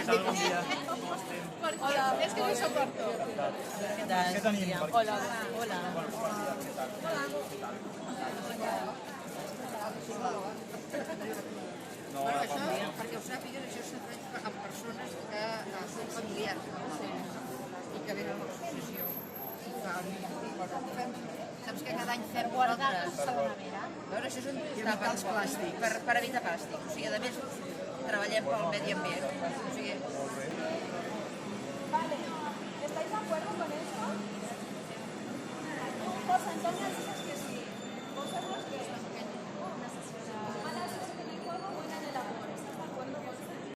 tal? Bon dia. Com estem? Hola, és que no soporto. Què tenim? Hola. Hola. Bueno, això, perquè ho sàpigues, això serveix a persones que són familiars, no? I que venen a l'associació. Saps que cada any fem nosaltres... A veure, això és un tàpers plàstic, per evitar plàstic. O sigui, a més, treballem pel medi ambient. O sigui... Vale, ¿estáis de acuerdo con esto? José Antonio dices que sí. ¿Vosotros qué?